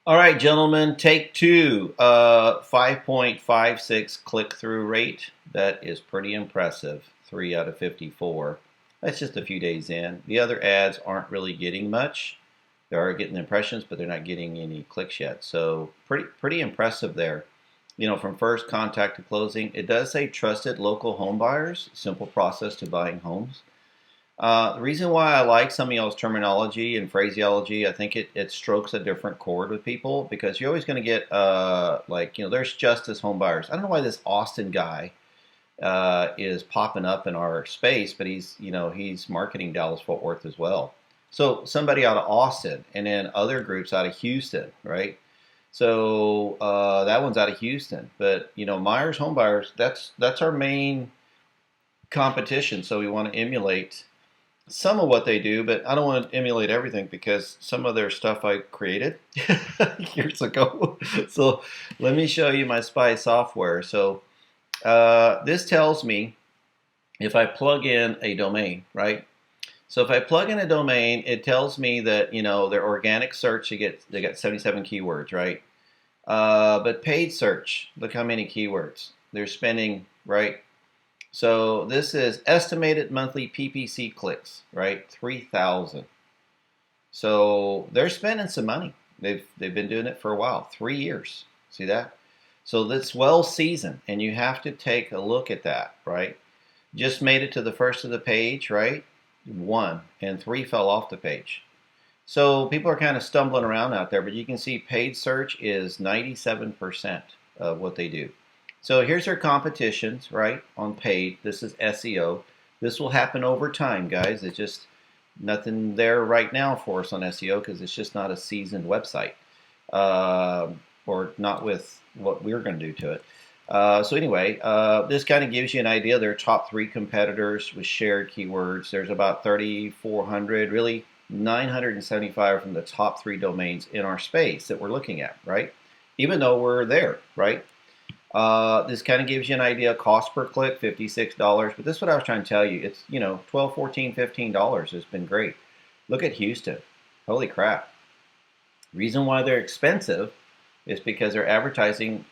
All right, gentlemen, take two. 5.56 click-through rate. That is pretty impressive. 3 out of 54. That's just a few days in. The other ads aren't really getting much. They are getting impressions, but they're not getting any clicks yet. So pretty impressive there. From first contact to closing. It does say trusted local home buyers. Simple process to buying homes. The reason why I like some of y'all's terminology and phraseology, I think it strokes a different chord with people because you're always going to get there's Justice home buyers. I don't know why this Austin guy is popping up in our space, but he's marketing Dallas Fort Worth as well. So somebody out of Austin, and then other groups out of Houston, right? So that one's out of Houston, but Myers home buyers. That's our main competition. So we want to emulate some of what they do, but I don't want to emulate everything because some of their stuff I created years ago. So let me show you my spy software. So this tells me if I plug in a domain, right? So if I plug in a domain, it tells me that their organic search they got 77 keywords, right? But paid search, look how many keywords they're spending, right? So this is estimated monthly PPC clicks, right? 3,000. So they're spending some money. They've been doing it for a while, 3 years. See that? So that's well seasoned, and you have to take a look at that, right? Just made it to the first of the page, right? 1, and 3 fell off the page. So people are kind of stumbling around out there, but you can see paid search is 97% of what they do. So here's our competitions, right, on paid. This is SEO. This will happen over time, guys. It's just nothing there right now for us on SEO because it's just not a seasoned website, or not with what we're going to do to it. So anyway, this kind of gives you an idea. There are top 3 competitors with shared keywords. There's about 3,400, really 975 from the top 3 domains in our space that we're looking at, right? Even though we're there, right? This kind of gives you an idea. Cost per click, $56. But this is what I was trying to tell you. It's, $12, $14, $15 has been great. Look at Houston. Holy crap. Reason why they're expensive is because they're advertising,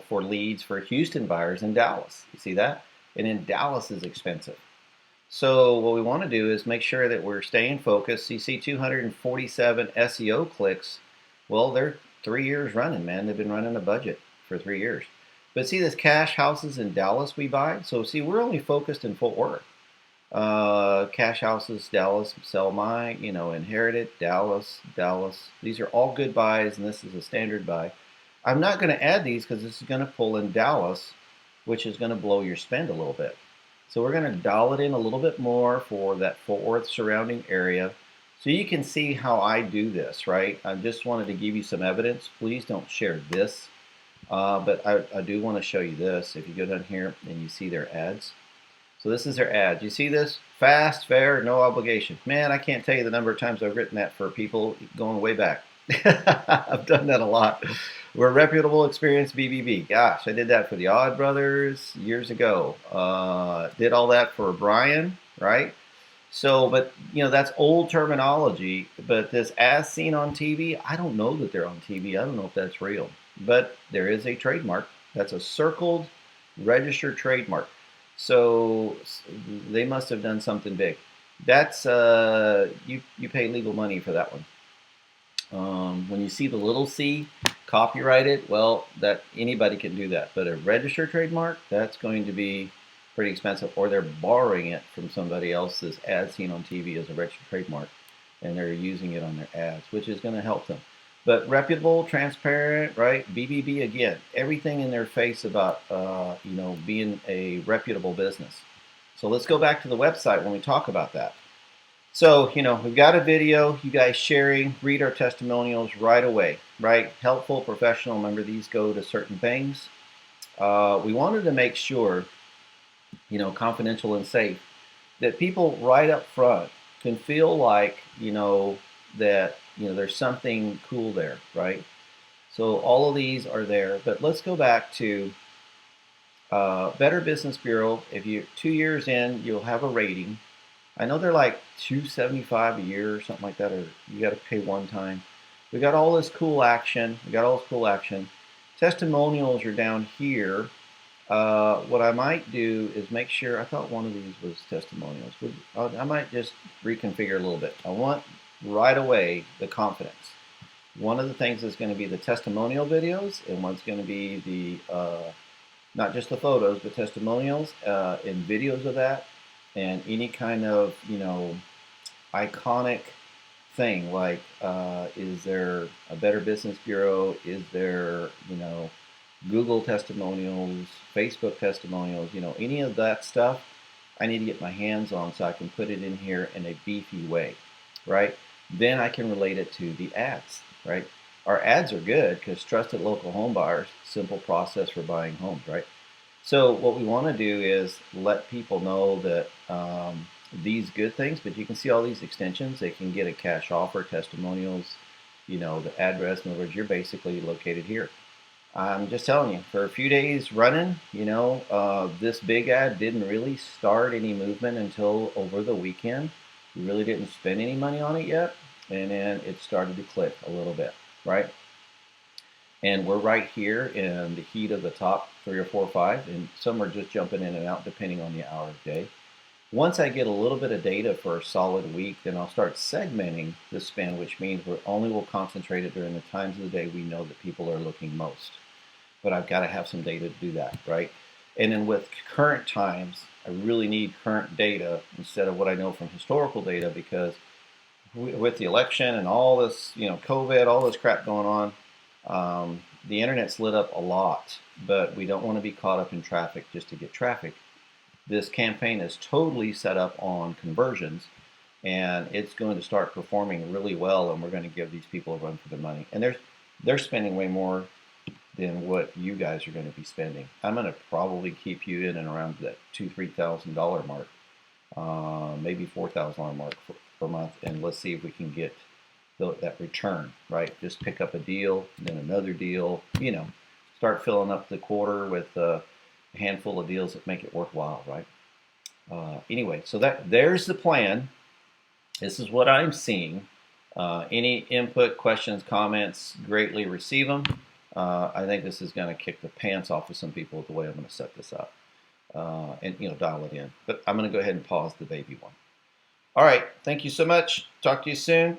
for leads for Houston buyers in Dallas. You see that? And in Dallas is expensive. So what we want to do is make sure that we're staying focused. You see 247 SEO clicks. Well, they're 3 years running, man. They've been running a budget for 3 years. But see this cash houses in Dallas we buy? So see, we're only focused in Fort Worth. Cash houses, Dallas, sell my, inherited, Dallas, Dallas. These are all good buys, and this is a standard buy. I'm not going to add these because this is going to pull in Dallas, which is going to blow your spend a little bit. So we're going to dial it in a little bit more for that Fort Worth surrounding area. So you can see how I do this, right? I just wanted to give you some evidence. Please don't share this. But I do want to show you this. If you go down here and you see their ads. So this is their ads. You see this? Fast, fair, no obligation. Man, I can't tell you the number of times I've written that for people going way back. I've done that a lot. We're reputable, experienced BBB. Gosh, I did that for the Odd Brothers years ago. Did all that for Brian, right? So, but that's old terminology. But this as seen on TV, I don't know that they're on TV. I don't know if that's real. But there is a trademark. That's a circled, registered trademark. So they must have done something big. That's you pay legal money for that one. When you see the little c, copyrighted, well, that anybody can do that. But a registered trademark, that's going to be pretty expensive. Or they're borrowing it from somebody else's ad seen on TV as a registered trademark, and they're using it on their ads, which is going to help them. But reputable, transparent, right? BBB again, everything in their face about being a reputable business. So let's go back to the website when we talk about that. So we've got a video, you guys sharing, read our testimonials right away, right? Helpful, professional. Remember, these go to certain things. We wanted to make sure, confidential and safe, that people right up front can feel like that there's something cool there, right? So all of these are there, but let's go back to Better Business Bureau. If you're 2 years in, you'll have a rating. I know they're like $275 a year or something like that, or you got to pay one time. we got all this cool action. We got all this cool action. Testimonials are down here. What I might do is make sure, I thought one of these was testimonials. I might just reconfigure a little bit. I want right away the confidence. One of the things is going to be the testimonial videos, and one's going to be the not just the photos, but testimonials and videos of that, and any kind of iconic thing like is there a Better Business Bureau? Is there Google testimonials, Facebook testimonials? Any of that stuff. I need to get my hands on so I can put it in here in a beefy way, right? Then I can relate it to the ads, right? Our ads are good because trusted local home buyers, simple process for buying homes, right? So what we want to do is let people know that these good things, but you can see all these extensions. They can get a cash offer, testimonials, the address. In other words, you're basically located here. I'm just telling you, for a few days running, this big ad didn't really start any movement until over the weekend. We really didn't spend any money on it yet, and then it started to click a little bit, right? And we're right here in the heat of the top 3 or 4 or 5, and some are just jumping in and out depending on the hour of day. Once I get a little bit of data for a solid week, then I'll start segmenting the spend, which means we only will concentrate it during the times of the day we know that people are looking most. But I've got to have some data to do that, right? And then with current times, I really need current data instead of what I know from historical data, because with the election and all this, COVID, all this crap going on, the internet's lit up a lot, but we don't want to be caught up in traffic just to get traffic. This campaign is totally set up on conversions, and it's going to start performing really well, and we're going to give these people a run for their money. And they're spending way more than what you guys are going to be spending. I'm going to probably keep you in and around that $2,000-3,000 mark, maybe $4,000 mark per month, and let's see if we can get that return, right? Just pick up a deal, then another deal, start filling up the quarter with a handful of deals that make it worthwhile, right? Anyway, so there's the plan. This is what I'm seeing. Any input, questions, comments, greatly receive them. I think this is going to kick the pants off of some people the way I'm going to set this up, and dial it in. But I'm going to go ahead and pause the baby one. All right, thank you so much. Talk to you soon.